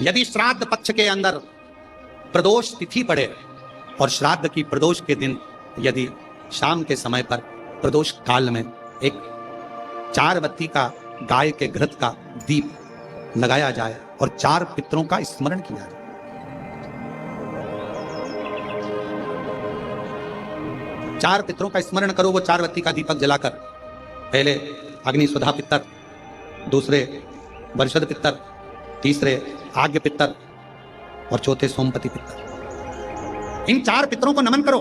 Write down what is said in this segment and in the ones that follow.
यदि श्राद्ध पक्ष के अंदर प्रदोष तिथि पड़े और श्राद्ध की प्रदोष के दिन यदि शाम के समय पर प्रदोष काल में एक 4 बत्ती का गाय के घृत का दीप लगाया जाए और 4 पितरों का स्मरण किया जाए, 4 पितरों का स्मरण करो। वो 4 बत्ती का दीपक जलाकर पहले अग्नि सुधा पितर, दूसरे वर्षद पितर, तीसरे आग्य पितर और चौथे सोमपति पितर। इन 4 पितरों को नमन करो,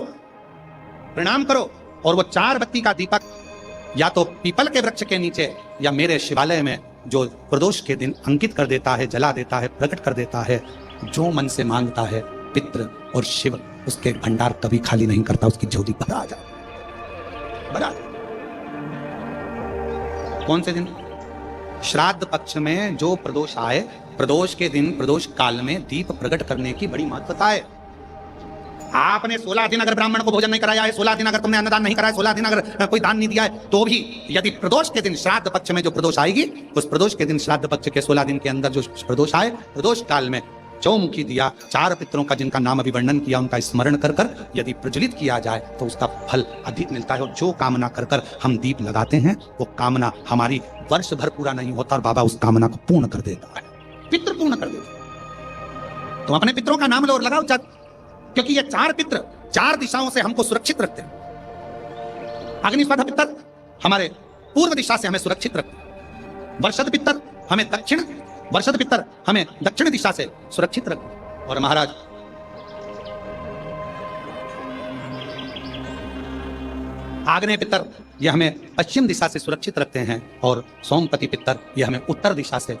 प्रणाम करो और वो 4 बत्ती का दीपक या तो पीपल के वृक्ष के नीचे या मेरे शिवालय में जो प्रदोष के दिन अंकित कर देता है, जला देता है, प्रकट कर देता है, जो मन से मांगता है पितृ और शिव उसके भंडार कभी खाली नहीं करता, उसकी ज्योति भरा जाए। कौन से दिन? श्राद्ध पक्ष में जो प्रदोष आए, प्रदोष के दिन प्रदोष काल में दीप प्रकट करने की बड़ी महत्वता है। आपने 16 दिन अगर ब्राह्मण को भोजन नहीं कराया है, 16 दिन अगर तुमने अन्नदान नहीं कराया, 16 दिन अगर कोई दान नहीं दिया है, तो भी यदि प्रदोष के दिन श्राद्ध पक्ष में जो प्रदोष आएगी, उस प्रदोष के दिन श्राद्ध पक्ष के 16 दिन के अंदर जो प्रदोष आए, प्रदोष काल में चौमुखी दिया 4 पितरों का जिनका नाम अभी वर्णन किया उनका स्मरण कर कर यदि प्रज्वलित किया जाए तो उसका फल अधिक मिलता है। और जो कामना कर कर हम दीप लगाते हैं वो कामना हमारी वर्ष भर पूरा नहीं होता और बाबा उस कामना को पूर्ण कर देता है, पितृ पूर्ण कर देता है। तुम अपने पितरों का नाम लो और लगाओ, क्योंकि ये 4 पितृ 4 दिशाओं से हमको सुरक्षित रखते हैं। अग्निस्वध पितर हमारे पूर्व दिशा से हमें सुरक्षित रखते हैं, वर्षद पितर हमें वर्षद पितर हमें दक्षिण दिशा से सुरक्षित रखते, और महाराज आग्नेय पितर ये हमें पश्चिम दिशा से सुरक्षित रखते हैं, और सोमपति पितर ये हमें उत्तर दिशा से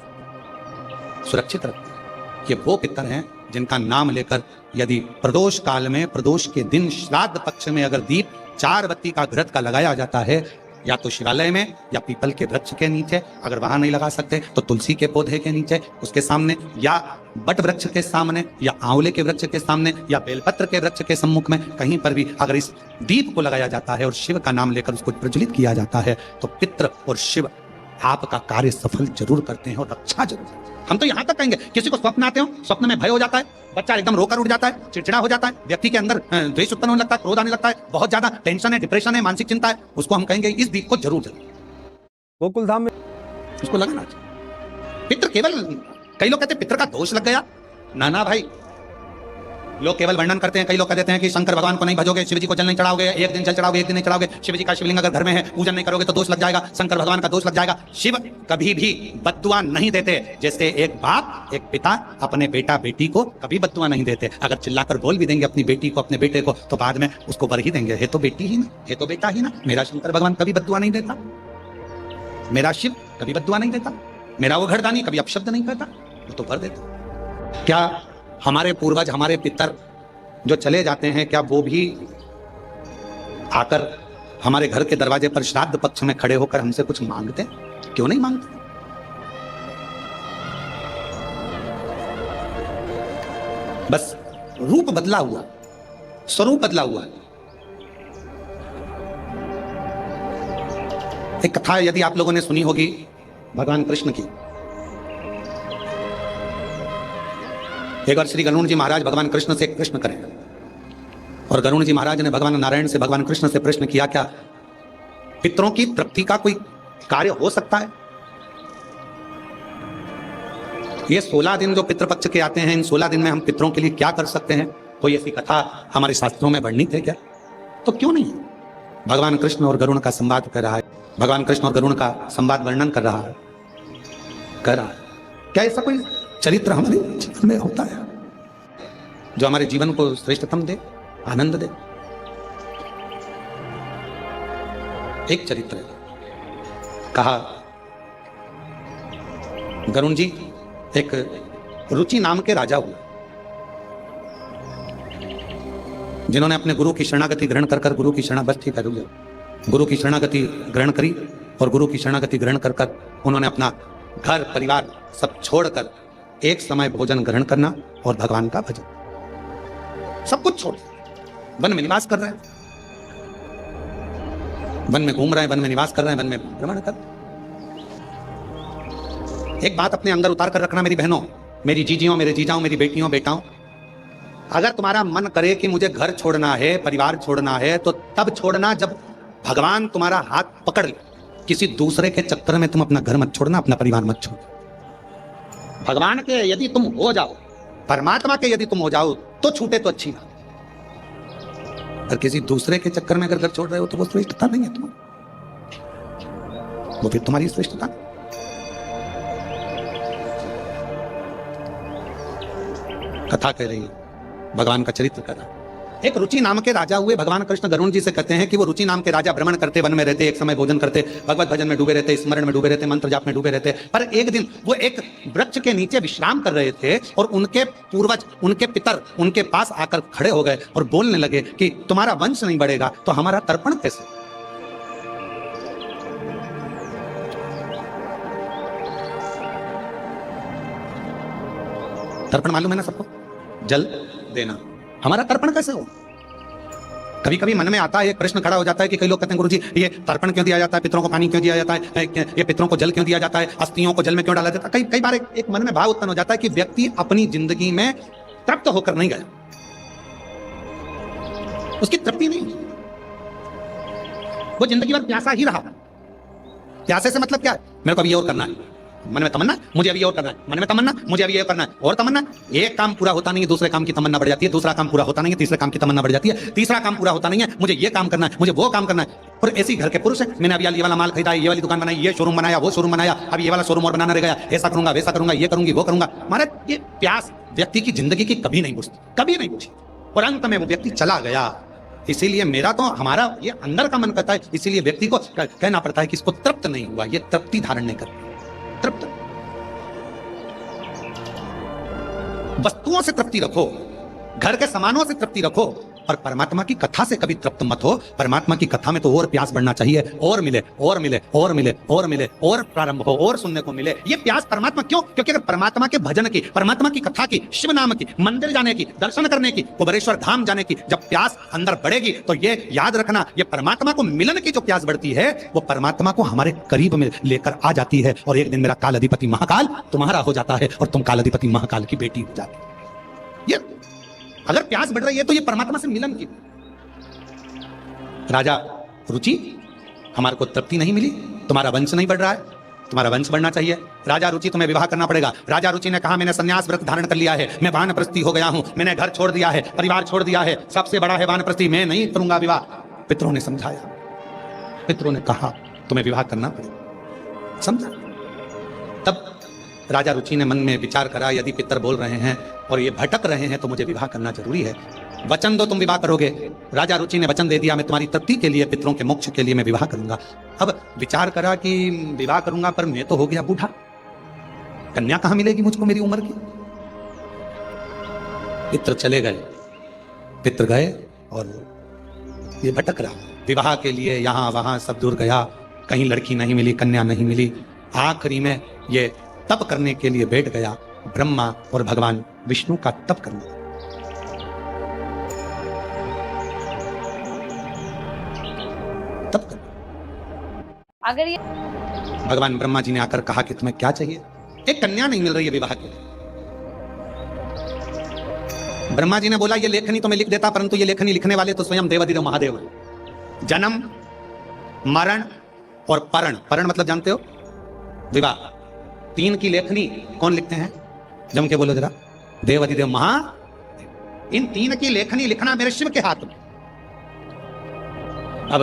सुरक्षित रखते हैं। ये वो पितर हैं जिनका नाम लेकर यदि प्रदोष काल में प्रदोष के दिन श्राद्ध पक्ष में अगर दीप 4 बत्ती का घृत का लगाया जाता है, या तो शिवालय में या पीपल के वृक्ष के नीचे, अगर वहां नहीं लगा सकते तो तुलसी के पौधे के नीचे उसके सामने, या बट वृक्ष के सामने, या आंवले के वृक्ष के सामने, या बेलपत्र के वृक्ष के सम्मुख में, कहीं पर भी अगर इस दीप को लगाया जाता है और शिव का नाम लेकर उसको प्रज्वलित किया जाता है तो पितृ और शिव आपका कार्य सफल जरूर करते हैं और रक्षा जरूर करते हैं। हम तो यहां तक कहेंगे, किसी को स्वप्न आते हो, स्वप्न में भय हो जाता है, बच्चा एकदम रोकर उठ जाता है, चिड़चिड़ा हो जाता है, व्यक्ति के अंदर द्वेष उत्पन्न होने लगता है, क्रोध आने लगता है, बहुत ज्यादा टेंशन है, डिप्रेशन है, मानसिक चिंता है, उसको हम कहेंगे इस दीप को जरूर गोकुल धाम में उसको लगाना चाहिए। पितृ केवल, कई लोग कहते हैं पितृ का दोष लग गया, ना भाई, लोग केवल वर्णन करते हैं। कई लोग कहते हैं कि शंकर भगवान को नहीं भजोगे, शिव जी को जल नहीं चढ़ाओगे, एक दिन जल चढ़ाओगे, एक दिन नहीं चढ़ाओगे, शिव जी का शिवलिंग अगर घर में है पूजन नहीं करोगे तो दोष लग जाएगा, शंकर भगवान का दोष लग जाएगा। शिव कभी भी बद्दुआ नहीं देते, जैसे एक बाप एक पिता अपने बेटा बेटी को कभी बद्दुआ नहीं देते। अगर चिल्लाकर बोल भी देंगे अपनी बेटी को, अपने बेटे को, तो बाद में उसको वर ही देंगे, है तो बेटी ही ना, है तो बेटा ही ना। मेरा शंकर भगवान कभी बद्दुआ नहीं देता, मेरा शिव कभी बद्दुआ नहीं देता, मेरा वो घरदानी कभी अपशब्द नहीं कहता, वो तो वर देता। क्या हमारे पूर्वज, हमारे पितर जो चले जाते हैं, क्या वो भी आकर हमारे घर के दरवाजे पर श्राद्ध पक्ष में खड़े होकर हमसे कुछ मांगते? क्यों नहीं मांगते? बस रूप बदला हुआ, स्वरूप बदला हुआ। एक कथा यदि आप लोगों ने सुनी होगी भगवान कृष्ण की। एक बार श्री गरुण जी महाराज भगवान कृष्ण से प्रश्न करें, और गरुण जी महाराज ने भगवान नारायण से भगवान कृष्ण से प्रश्न किया, क्या पितरों की तृप्ति का कोई कार्य हो सकता है? ये 16 दिन जो पितृपक्ष के आते हैं, इन 16 दिन में हम पितरों के लिए क्या कर सकते हैं? कोई ऐसी कथा हमारे शास्त्रों में वर्णित है क्या? तो क्यों नहीं? भगवान कृष्ण और गरुण का संवाद कर रहा है, भगवान कृष्ण और गरुण का संवाद वर्णन कर रहा है। क्या ऐसा कोई चरित्र हमारे जीवन में होता है जो हमारे जीवन को श्रेष्ठतम दे, आनंद दे? एक चरित्र है, कहा गरुण जी एक रुचि नाम के राजा हुए, जिन्होंने अपने गुरु की शरणागति ग्रहण कर गुरु की शरणागति गुरु की शरणागति ग्रहण करी, और गुरु की शरणागति ग्रहण कर उन्होंने अपना घर परिवार सब छोड़कर एक समय भोजन ग्रहण करना और भगवान का भजन, सब कुछ छोड़ वन में निवास कर रहे हैं, वन में घूम रहे हैं, वन में निवास कर रहे हैं, वन में भ्रमण कर। एक बात अपने अंदर उतार कर रखना मेरी बहनों, मेरी जीजियों, मेरे जीजाओं, मेरी बेटियों, बेटाओं, अगर तुम्हारा मन करे कि मुझे घर छोड़ना है, परिवार छोड़ना है, तो तब छोड़ना जब भगवान तुम्हारा हाथ पकड़ ले। किसी दूसरे के चक्कर में तुम अपना घर मत छोड़ना, अपना परिवार मत छोड़ना। भगवान के यदि तुम हो जाओ, परमात्मा के यदि तुम हो जाओ, तो छूटे तो अच्छी बात। और किसी दूसरे के चक्कर में अगर घर छोड़ रहे हो तो वो श्रेष्ठता नहीं है तुम्हारी, वो फिर तुम्हारी श्रेष्ठता। कथा कह रही है, भगवान का चरित्र कर रहा है। एक रुचि नाम के राजा हुए। भगवान कृष्ण गरुण जी से कहते हैं कि वो रुचि नाम के राजा भ्रमण करते, वन में रहते, एक समय भोजन करते, भगवत भजन में डूबे रहते, स्मरण में डूबे रहते, मंत्र जाप में डूबे रहते। पर एक दिन वो एक वृक्ष के नीचे विश्राम कर रहे थे और उनके पूर्वज, उनके पितर उनके पास आकर खड़े हो गए और बोलने लगे कि तुम्हारा वंश नहीं बढ़ेगा तो हमारा तर्पण कैसे? तर्पण मालूम है ना सबको? जल देना, हमारा तर्पण कैसे हो? कभी कभी मन में आता है, एक प्रश्न खड़ा हो जाता है कि कई लोग कहते हैं गुरुजी ये तर्पण क्यों दिया जाता है, पितरों को पानी क्यों दिया जाता है, ये पितरों को जल क्यों दिया जाता है, अस्थियों को जल में क्यों डाला जाता है? कई बार एक मन में भाव उत्पन्न हो जाता है कि व्यक्ति अपनी जिंदगी में तृप्त होकर नहीं गया, उसकी तृप्ति नहीं, वो जिंदगी भर प्यासा ही रहा। प्यासे से मतलब क्या है? मेरे को अभी और करना है, मन में तमन्ना, मुझे अभी और करना है, मन में तमन्ना, मुझे अभी ये करना है, और तमन्ना। एक काम पूरा होता नहीं है, दूसरे काम की तमन्ना बढ़ जाती है, दूसरा काम पूरा होता नहीं है, तीसरे काम की तमन्ना बढ़ जाती है, तीसरा काम पूरा होता नहीं है, मुझे ये काम करना है, मुझे वो काम करना है। और ऐसी घर के पुरुष है, मैंने अभी ये वाला माल खरीदा, ये वाली दुकान बनाई, ये शोरूम बनाया, वो शोरूम बनाया, अभी ये वाला शोरूम और बनाना रह गया, ऐसा करूंगा, वैसा करूंगा, ये करूंगी, वो करूंगा। महाराज ये प्यास व्यक्ति की जिंदगी की कभी नहीं बुझती, कभी नहीं बुझी, और अंत में वो व्यक्ति चला गया। इसीलिए मेरा तो, हमारा ये अंदर का मन करता है, इसीलिए व्यक्ति को कहना पड़ता है कि इसको तृप्त नहीं हुआ, ये तृप्ति धारण नहीं करती। तृप्त वस्तुओं से तृप्ति रखो, घर के सामानों से तृप्ति रखो, और परमात्मा की कथा से कभी तृप्त मत हो। परमात्मा की कथा में तो और प्यास बढ़ना चाहिए, और मिले और मिले और मिले और मिले, और प्रारंभ हो और सुनने को मिले। ये प्यास परमात्मा क्यों? क्योंकि अगर परमात्मा के भजन की, परमात्मा की कथा की, शिव नाम की, मंदिर जाने की, दर्शन करने की, कुबेरेश्वर धाम जाने की जब प्यास अंदर बढ़ेगी, तो ये याद रखना, ये परमात्मा को मिलन की जो प्यास बढ़ती है, वो परमात्मा को हमारे करीब में लेकर आ जाती है। और एक दिन मेरा काल अधिपति महाकाल तुम्हारा हो जाता है, और तुम काल अधिपति महाकाल की बेटी हो जाती है। ये अगर प्यास बढ़ रही है तो ये परमात्मा से मिलन की। राजा रुचि, हमारे को तृप्ति नहीं मिली, तुम्हारा वंश नहीं बढ़ रहा है, तुम्हारा वंश बढ़ना चाहिए। राजा रुचि, तुम्हें विवाह करना पड़ेगा। राजा रुचि ने कहा मैंने संन्यास व्रत धारण कर लिया है, मैं वानप्रस्थी हो गया हूं, मैंने घर छोड़ दिया है, परिवार छोड़ दिया है, सबसे बड़ा है वानप्रस्थी, मैं नहीं करूंगा विवाह। पितरों ने समझाया, पितरों ने कहा तुम्हें विवाह करना पड़ेगा, समझा। तब राजा रुचि ने मन में विचार करा, यदि पितर बोल रहे हैं और ये भटक रहे हैं तो मुझे विवाह करना जरूरी है। वचन दो तुम विवाह करोगे। राजा रुचि ने वचन दे दिया, मैं तुम्हारी तृप्ति के लिए, पितरों के मोक्ष के लिए मैं विवाह करूंगा। अब विचार करा कि विवाह करूंगा, पर मैं तो हो गया बूढ़ा, कन्या कहां मिलेगी मुझको मेरी उम्र की। पितर चले गए, पितर गए और ये भटक रहा, विवाह के लिए यहां वहां सब दूर गया, कहीं लड़की नहीं मिली, कन्या नहीं मिली। आखिरी में ये तप करने के लिए बैठ गया, ब्रह्मा और भगवान विष्णु का तप करना। तप करना। अगर ये भगवान ब्रह्मा जी ने आकर कहा कि तुम्हें क्या चाहिए? एक कन्या नहीं मिल रही है विवाह के लिए। ब्रह्मा जी ने बोला ये लेखनी तो मैं लिख देता, परंतु ये लेखनी लिखने वाले तो स्वयं देवाधिदेव महादेव हैं। जन्म, मरण और परण, परण मतलब जानते हो? विवाह। तीन की लेखनी कौन लिखते हैं? जम के बोलो जरा। देवाधिदेव महादेव। इन तीन की लेखनी लिखना मेरे शिव के हाथ में। अब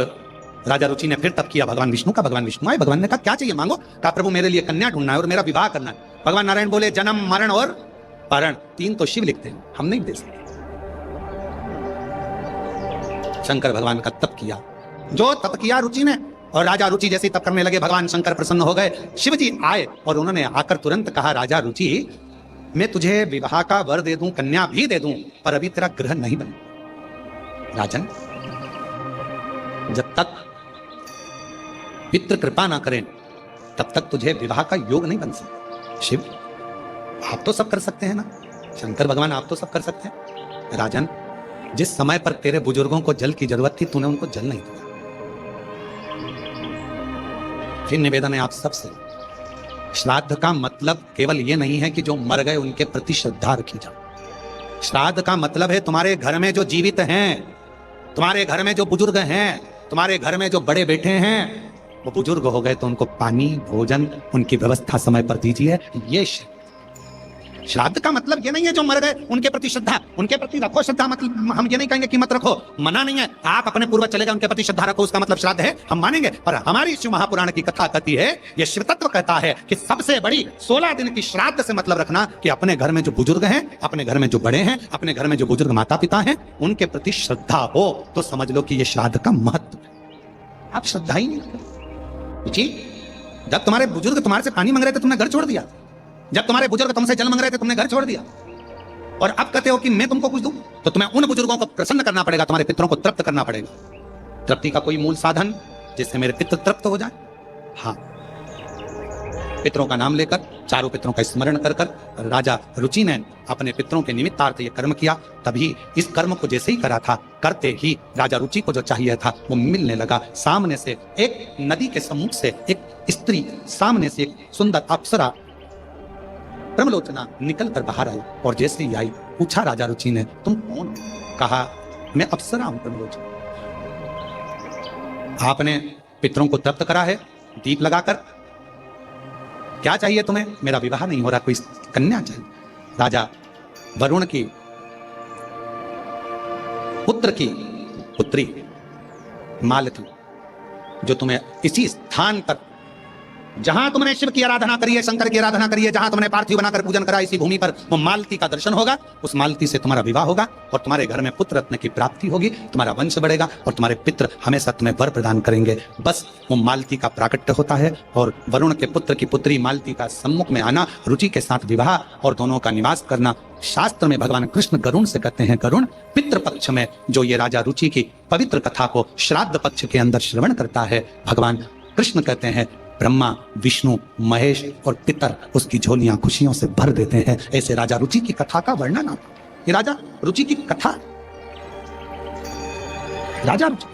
राजा रुचि ने फिर तप किया भगवान विष्णु का। भगवान विष्णु आए, भगवान ने कहा क्या चाहिए मांगो। कहा प्रभु मेरे लिए कन्या ढूंढना है और मेरा विवाह करना है। भगवान नारायण बोले जन्म, मरण और परण, तीन तो शिव लिखते हैं, हम नहीं दे सकते। शंकर भगवान का तप किया, जो तप किया रुचि ने, और राजा रुचि जैसे तप करने लगे, भगवान शंकर प्रसन्न हो गए। शिव जी आए और उन्होंने आकर तुरंत कहा राजा रुचि मैं तुझे विवाह का वर दे दूं, कन्या भी दे दूं, पर अभी तेरा ग्रह नहीं बना। राजन, जब तक पितृ कृपा ना करें तब तक तुझे विवाह का योग नहीं बन सकता। शिव आप तो सब कर सकते हैं ना, शंकर भगवान आप तो सब कर सकते हैं। राजन, जिस समय पर तेरे बुजुर्गों को जल की जरूरत थी तूने उनको जल नहीं दिया। फिर निवेदन है आप सबसे, श्राद्ध का मतलब केवल ये नहीं है कि जो मर गए उनके प्रति श्रद्धा रखी जाए। श्राद्ध का मतलब है तुम्हारे घर में जो जीवित हैं, तुम्हारे घर में जो बुजुर्ग हैं, तुम्हारे घर में जो बड़े बैठे हैं, वो बुजुर्ग हो गए तो उनको पानी भोजन उनकी व्यवस्था समय पर दीजिए। ये श्राद्ध का मतलब ये नहीं है जो मर गए उनके प्रति श्रद्धा, उनके प्रति रखो श्रद्धा। मतलब हम ये नहीं कहेंगे कि मत रखो, मना नहीं है। आप अपने पूर्वज चले गए उनके प्रति श्रद्धा रखो, उसका मतलब श्राद्ध है, हम मानेंगे। पर हमारी शिव महापुराण की कथा कहती है, ये शिव तत्व कहता है कि सबसे बड़ी 16 दिन की श्राद्ध से मतलब रखना कि अपने घर में जो बुजुर्ग हैं, अपने घर में जो बड़े हैं, अपने घर में जो बुजुर्ग माता पिता हैं, उनके प्रति श्रद्धा हो तो समझ लो कि ये श्राद्ध का महत्व है। आप श्रद्धा ही नहीं रखते जी। जब तुम्हारे बुजुर्ग तुम्हारे से पानी मांग रहे थे तुमने घर छोड़ दिया, जब तुम्हारे बुजुर्ग तुमसे जल मांग रहे थे तुमने घर छोड़ दिया, और अब कहते हो कि मैं तुमको कुछ दूं, तो तुम्हें उन बुजुर्गों को प्रसन्न करना पड़ेगा, तुम्हारे पितरों को तृप्त करना पड़ेगा। तृप्ति का कोई मूल साधन जिससे मेरे पितृ तृप्त हो जाए। हाँ, पितरों का नाम लेकर, चारों पितरों का स्मरण कर कर राजा रुचि ने अपने पितरों के निमित्तार्थ ये कर्म किया। तभी इस कर्म को जैसे ही करा था, करते ही राजा रुचि को जो चाहिए था वो मिलने लगा। सामने से एक नदी के सम्मुख से एक स्त्री, सामने से एक सुंदर अप्सरा ब्रह्मलोचना निकल कर बाहर आई, और जैसे ही आई पूछा राजा रुचि ने, तुम कौन हो? कहा, मैं अप्सरा हूं ब्रह्मलोचना। आपने पितरों को तृप्त करा है दीप लगाकर, क्या चाहिए तुम्हें? मेरा विवाह नहीं हो रहा, कोई कन्या चाहिए। राजा वरुण की पुत्र की पुत्री मालती, जो तुम्हें इसी स्थान पर, जहां तुमने शिव की आराधना करी है, शंकर की आराधना करी है, जहां तुमने पार्थिव बनाकर पूजन करा, इसी भूमि पर वो मालती का दर्शन होगा। उस मालती से तुम्हारा विवाह होगा और तुम्हारे घर में पुत्र रत्न की प्राप्ति होगी, तुम्हारा वंश बढ़ेगा और तुम्हारे पितृ हमेशा तुम्हें वर प्रदान करेंगे। बस वो मालती का प्राकट्य होता है, और वरुण के पुत्र की पुत्री मालती का सम्मुख में आना, रुचि के साथ विवाह और दोनों का निवास करना। शास्त्र में भगवान कृष्ण गरुण से कहते हैं, गरुण पितृ पक्ष में जो ये राजा रुचि की पवित्र कथा को श्राद्ध पक्ष के अंदर श्रवण करता है, भगवान कृष्ण कहते हैं ब्रह्मा विष्णु महेश और पितर उसकी झोलियां खुशियों से भर देते हैं। ऐसे राजा रुचि की कथा का वर्णन आता है। ये राजा रुचि की कथा, राजा रुचि